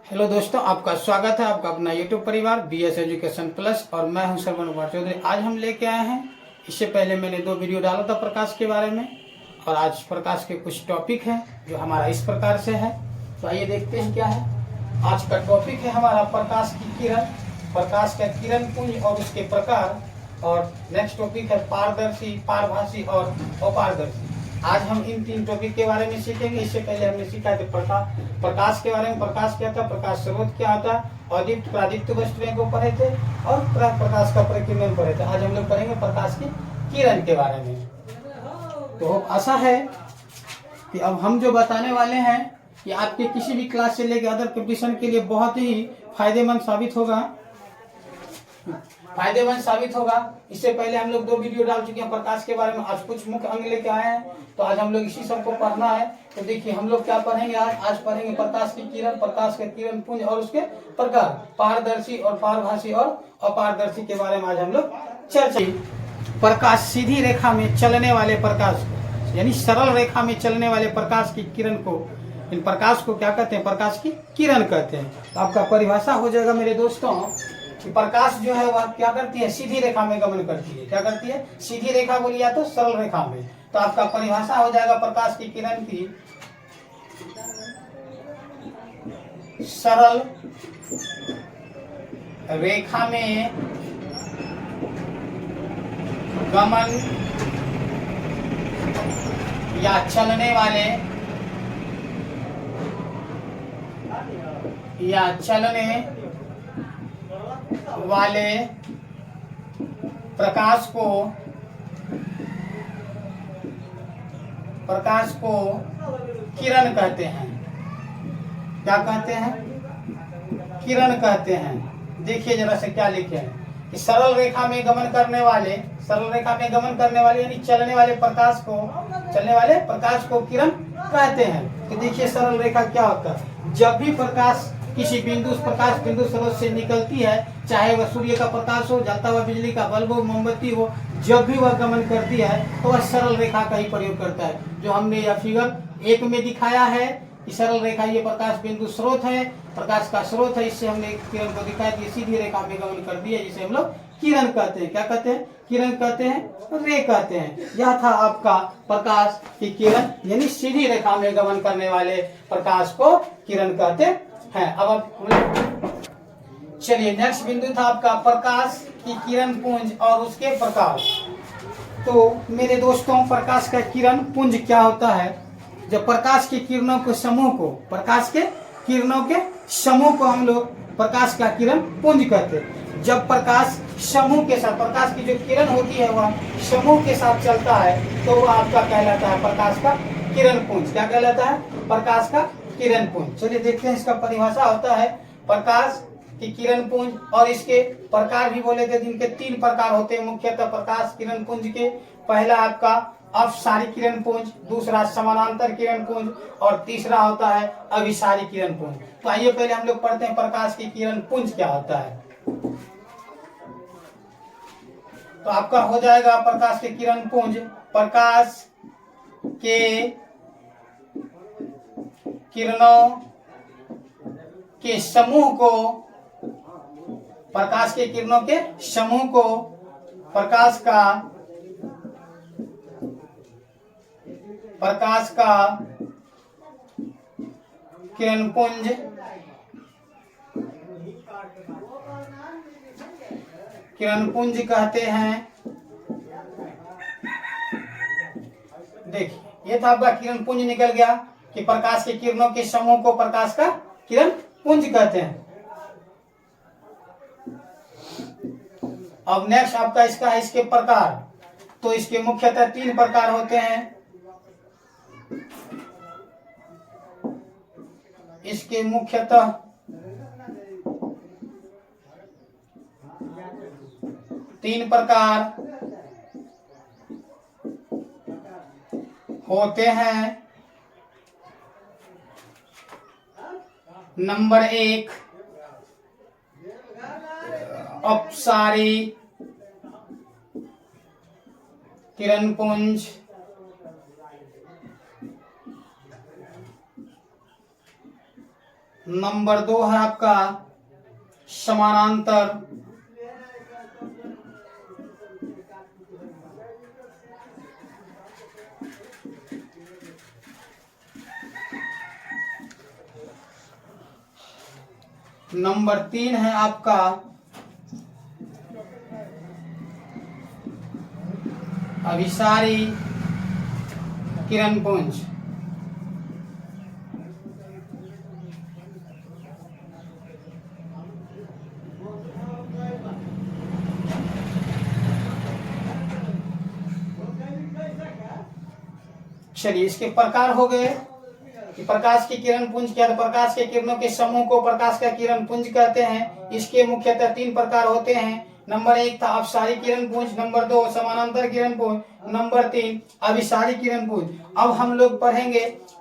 Hello दोस्तों, आपका स्वागत है आपका अपना यूट्यूब परिवार BS एजुकेशन प्लस और मैं हूं श्रवण कुमार चौधरी। आज हम लेके आए हैं, इससे पहले मैंने 2 वीडियो डाला था प्रकाश के बारे में और आज प्रकाश के कुछ टॉपिक हैं जो हमारा इस प्रकार से है। तो आइए देखते हैं क्या है। आज का टॉपिक है हमारा प्रकाश की किरण, प्रकाश का किरण पुंज और उसके प्रकार। और नेक्स्ट टॉपिक है पारदर्शी, पारभासी और अपारदर्शी। आज हम इन 3 टॉपिक के बारे में सीखेंगे। इससे पहले हमने सीखा था प्रकाश के बारे में। प्रकाश क्या था, प्रकाश स्रोत क्या होता है, अदीप्त प्रादीप्त वस्तुएं को पढ़े थे और प्रकाश का परिकीर्णन पढ़े थे। आज हम लोग पढ़ेंगे प्रकाश की किरण के बारे में। तो आशा है कि अब हम जो बताने वाले हैं कि आपके किसी भी क्लास से लेकर अदर कंपटीशन के लिए बहुत ही फायदेमंद साबित होगा। इससे पहले हम लोग 2 वीडियो डाल चुके हैं प्रकाश के बारे में। आज कुछ मुख्य अंग लेके आए हैं, तो आज हम लोग इसी सब को पढ़ना है। तो देखिए हम लोग क्या पढ़ेंगे आज पढ़ेंगे प्रकाश की किरण, प्रकाश का किरण पुंज और उसके प्रकार, पारदर्शी और पारभासी और अपारदर्शी के बारे में आज हम लोग चर्चा। प्रकाश सीधी रेखा में चलने वाले प्रकाश को, यानी सरल रेखा में चलने वाले प्रकाश की किरण को, इन प्रकाश को क्या कहते हैं, प्रकाश की किरण कहते हैं। तो आपका परिभाषा हो जाएगा मेरे दोस्तों कि प्रकाश जो है वह क्या करती है, सीधी रेखा में गमन करती है। क्या करती है, सीधी रेखा बोली या तो सरल रेखा में। तो आपका परिभाषा हो जाएगा प्रकाश की किरण की, सरल रेखा में गमन या चलने वाले प्रकाश को किरण कहते हैं। क्या कहते हैं, किरण कहते हैं। देखिए जरा से क्या लिखे हैं कि सरल रेखा में गमन करने वाले यानी चलने वाले प्रकाश को किरण कहते हैं। तो देखिए सरल रेखा क्या होता है, जब भी प्रकाश किसी प्रकाश बिंदु स्रोत से निकलती है, चाहे वह सूर्य का प्रकाश हो, जलता हुआ बिजली का बल्ब हो, मोमबत्ती हो, जब भी वह गमन करती है तो वह सरल रेखा का ही प्रयोग करता है। जो हमने यह फिगर 1 में दिखाया है कि सरल रेखा ये प्रकाश बिंदु स्रोत है, प्रकाश का स्रोत है, इससे हमने किरण को दिखाया कि सीधी रेखा में गमन कर दिया, जिसे हम लोग किरण कहते हैं। क्या कहते हैं, किरण कहते हैं, रे कहते हैं। यह था आपका प्रकाश की किरण, यानी सीधी रेखा में गमन करने वाले प्रकाश को किरण कहते हैं। अब चलिए नेक्स्ट बिंदु था आपका प्रकाश की किरण पुंज और उसके प्रकार। तो मेरे दोस्तों, प्रकाश का किरण पुंज क्या होता है, जब प्रकाश की किरणों के समूह को हम लोग प्रकाश का किरण पुंज कहते हैं। जब प्रकाश समूह के साथ, प्रकाश की जो किरण होती है वह समूह के साथ चलता है तो वह आपका कहलाता है प्रकाश का किरण पुंज। क्या कहलाता है, प्रकाश का किरण पुंज। चलिए देखते हैं, इसका परिभाषा होता है प्रकाश की किरण पुंज और इसके प्रकार भी बोले थे, जिनके 3 प्रकार होते हैं मुख्यतः प्रकाश किरण पुंज के। पहला आपका अपसारी किरण पुंज, दूसरा समानांतर किरण पुंज और तीसरा होता है अभिसारी किरण पुंज। तो आइए पहले हम लोग पढ़ते हैं प्रकाश की किरण पुंज क्या होता है। तो आपका हो जाएगा प्रकाश के किरण पुंज, प्रकाश के किरणों के समूह को, प्रकाश के किरणों के समूह को प्रकाश का किरण पुंज कहते हैं। देखिए ये था आपका किरण पुंज निकल गया कि प्रकाश के किरणों के समूह को प्रकाश का किरण पुंज कहते हैं। अब नेक्स्ट आपका इसका है इसके प्रकार। तो इसके मुख्यतः 3 प्रकार होते हैं। इसके मुख्यतः 3 प्रकार होते हैं। नंबर 1 अपसारी किरणपुंज, नंबर 2 है आपका समानांतर। नंबर 3 है आपका अभिसारी किरणपुंज। चलिए, इसके प्रकार हो गए कि प्रकाश की किरण पुंज क्या है। प्रकाश के किरणों के समूह को प्रकाश का किरण पुंज कहते हैं। इसके मुख्यतः 3 प्रकार होते हैं। नंबर 1 था अपसारी किरण पुंज, नंबर 2 समानांतर किरण पुंज, नंबर 3 अभिसारी किरण पुंज। अब हम लोग पढ़ेंगे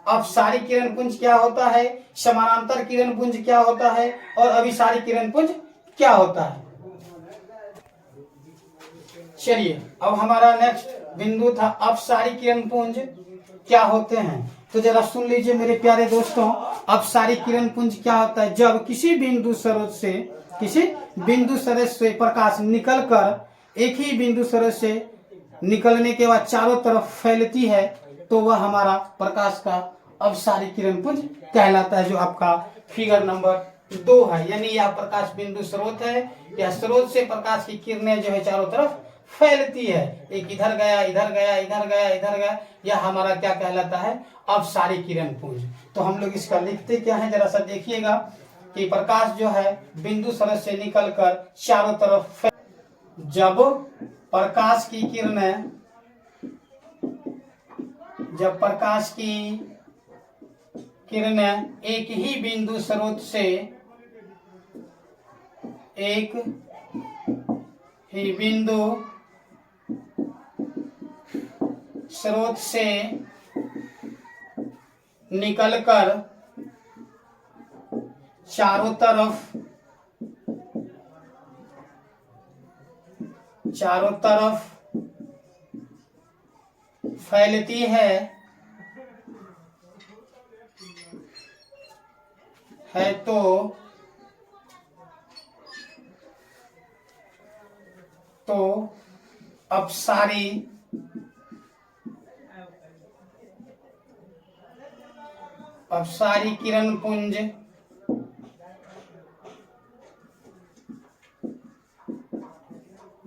अपसारी किरण पुंज क्या होता है, समानांतर किरण पुंज क्या होता है और अभिसारी किरण पुंज क्या होता है। चलिए, अब हमारा नेक्स्ट बिंदु था अपसारी किरण पुंज क्या होते हैं। तो जरा सुन लीजिए मेरे प्यारे दोस्तों, अपसारी किरण पुंज क्या होता है। जब किसी बिंदु स्रोत से प्रकाश निकलकर एक ही बिंदु स्रोत से निकलने के बाद चारों तरफ फैलती है तो वह हमारा प्रकाश का अपसारी किरण पुंज कहलाता है, जो आपका फिगर नंबर 2 है। यानी यह प्रकाश बिंदु स्रोत है, यह स्रोत से प्रकाश की किरणें जो है चारों तरफ फैलती है। एक इधर गया, इधर गया, इधर गया, इधर गया, यह हमारा क्या कहलाता है, अपसारी किरण पुंज। तो हम लोग इसका लिखते क्या है, जरा सा देखिएगा कि प्रकाश जो है बिंदु स्रोत से निकलकर चारों तरफ जब प्रकाश की किरणें एक ही बिंदु स्रोत से निकलकर चारों तरफ फैलती है तो अपसारी किरण पुंज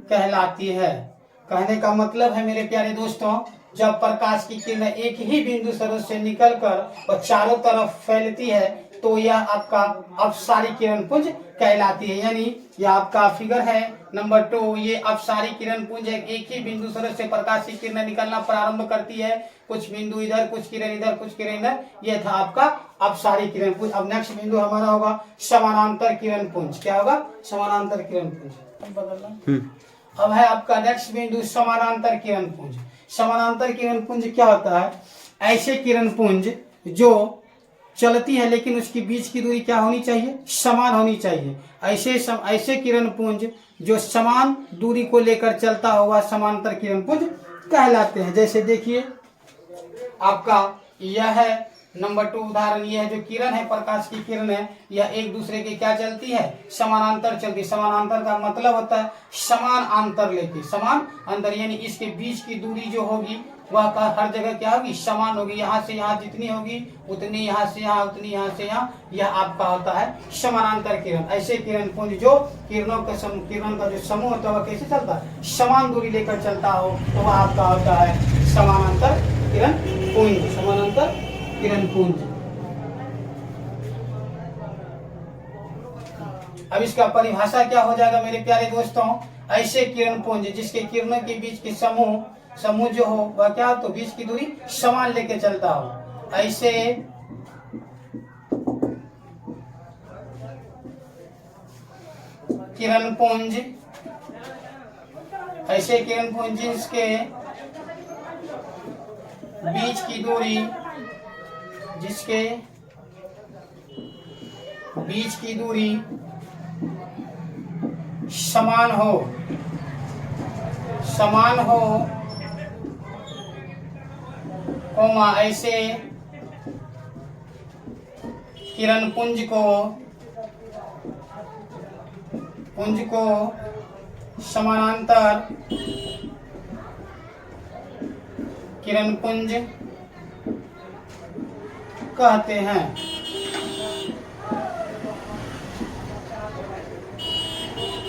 कहलाती है। कहने का मतलब है मेरे प्यारे दोस्तों, जब प्रकाश की किरणें एक ही बिंदु स्रोत से निकलकर और चारों तरफ फैलती है तो यह आपका अपसारी किरण पुंज कहलाती है। यानी यह आपका फिगर है नंबर 2। ये अपसारी किरण पुंज है। एक ही बिंदु स्रोत से प्रकाश की किरणें निकलना प्रारंभ करती है, कुछ बिंदु इधर, कुछ किरण इधर, कुछ किरण इधर। यह था आपका अपसारी किरण पुंज। अब नेक्स्ट बिंदु हमारा होगा समानांतर किरण पुंज। क्या होगा, समानांतर किरण पुंज। बदलना। अब है आपका नेक्स्ट बिंदु समानांतर किरण पुंज। समानांतर किरण पुंज क्या होता है, ऐसे किरण पुंज जो चलती है लेकिन उसकी बीच की दूरी क्या होनी चाहिए, समान होनी चाहिए। ऐसे किरण पुंज जो समान दूरी को लेकर चलता हुआ समानांतर किरण पुंज कहलाते हैं। जैसे देखिए आपका यह है नंबर 2 उदाहरण। यह जो किरण है, प्रकाश की किरण है, यह एक दूसरे के क्या चलती है, समानांतर चलती है। समानांतर का मतलब होता है समान अंतर लेके, समान अंतर, यानी इसके बीच की दूरी जो होगी वह हर जगह क्या होगी, समान होगी। यहाँ से यहाँ जितनी होगी उतनी यहाँ से यहाँ, उतनी यहाँ से यहाँ, यह आपका होता है समानांतर किरण। ऐसे किरण पुंज जो किरण का जो समूह होता है वह कैसे चलता है, समान दूरी लेकर चलता हो, तो वह आपका होता है समानांतर किरण पुंज। समानांतर किरण पुंज। अब इसका परिभाषा क्या हो जाएगा मेरे प्यारे दोस्तों, ऐसे किरण पुंज जिसके किरणों के बीच के समूह जो हो वह क्या हो, तो बीच की दूरी समान लेके चलता हो। ऐसे किरण पुंज जिसके बीच की दूरी समान हो ऐसे किरण पुंज को समानांतर किरण पुंज कहते हैं।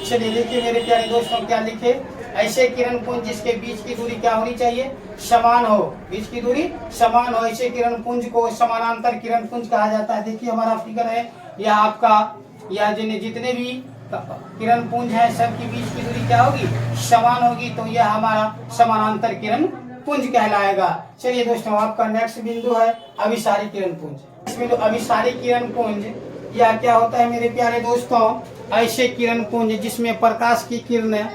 चलिए देखिए मेरे प्यारे दोस्तों क्या लिखे, ऐसे किरण पुंज जिसके बीच की दूरी क्या होनी चाहिए, समान हो, बीच की दूरी समान हो, ऐसे किरण पुंज को समानांतर किरण पुंज कहा जाता है। देखिए हमारा फिगर है, यह आपका यह जितने भी किरण पुंज है सबकी बीच की दूरी क्या होगी, समान होगी, तो यह हमारा समानांतर किरण पुंज कहलाएगा। चलिए दोस्तों आपका नेक्स्ट बिंदु है अभिसारी किरण पुंज। इसमें तो अभिसारी किरण पुंज यह क्या होता है मेरे प्यारे दोस्तों, ऐसे किरण पुंज जिसमें प्रकाश की किरणें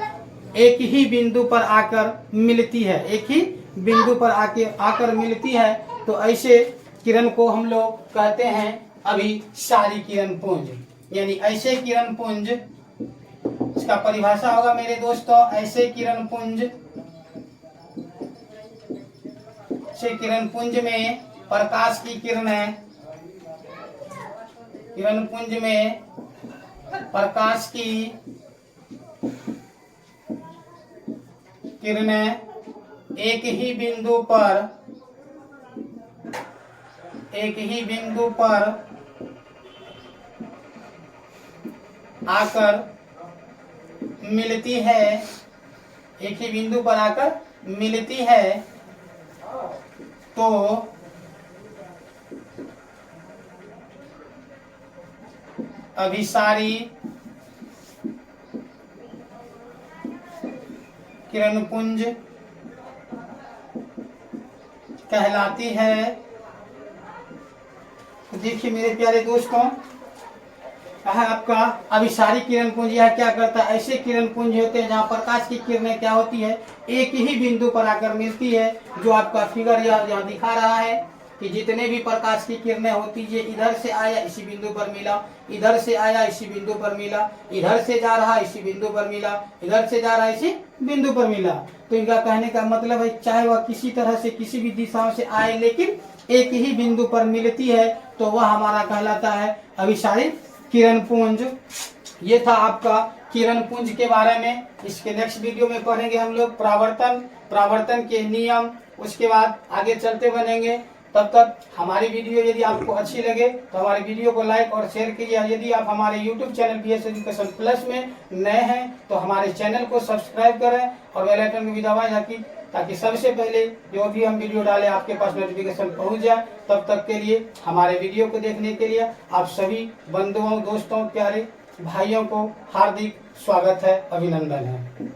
एक ही बिंदु पर आकर मिलती है, एक ही बिंदु पर आकर मिलती है, तो ऐसे किरण को हम लोग कहते हैं अभिसारी किरण पुंज। यानी ऐसे किरण पुंज, इसका परिभाषा होगा मेरे दोस्तों, ऐसे किरण पुंज में प्रकाश की किरणें, किरण पुंज में प्रकाश की किरणें एक ही बिंदु पर आकर मिलती है, एक ही बिंदु पर आकर मिलती है, तो अभिसारी किरण पुंज कहलाती है। देखिए मेरे प्यारे दोस्तों, आपका अभिसारी किरण पुंज यह क्या करता है, ऐसे किरण पुंज होते हैं जहाँ प्रकाश की किरणें क्या होती है, एक ही बिंदु पर आकर मिलती है। जो आपका फिगर यहाँ दिखा रहा है कि जितने भी प्रकाश की किरणें होती है, इधर से आया इसी बिंदु पर मिला, इधर से आया इसी बिंदु पर मिला, इधर से जा रहा इसी बिंदु पर मिला, इधर से जा रहा इसी बिंदु पर मिला। तो इनका कहने का मतलब है चाहे वह किसी तरह से किसी भी दिशाओं से आए लेकिन एक ही बिंदु पर मिलती है, तो वह हमारा कहलाता है अभिसारी किरण पुंज। ये था आपका किरण पुंज के बारे में। इसके नेक्स्ट वीडियो में पढ़ेंगे हम लोग प्रावर्तन के नियम, उसके बाद आगे चलते बनेंगे। तब तक हमारी वीडियो यदि आपको अच्छी लगे तो हमारे वीडियो को लाइक और शेयर कीजिए। यदि आप हमारे YouTube channel BS education plus में नए हैं तो हमारे चैनल को सब्सक्राइब करें और बेल आइकन को भी दबाएं ताकि सबसे पहले जो भी हम वीडियो डालें आपके पास नोटिफिकेशन पहुंच जाए। तब तक के लिए हमारे वीडियो को देखने के लिए आप सभी बंधुओं, दोस्तों, प्यारे भाइयों को हार्दिक स्वागत है, अभिनंदन है।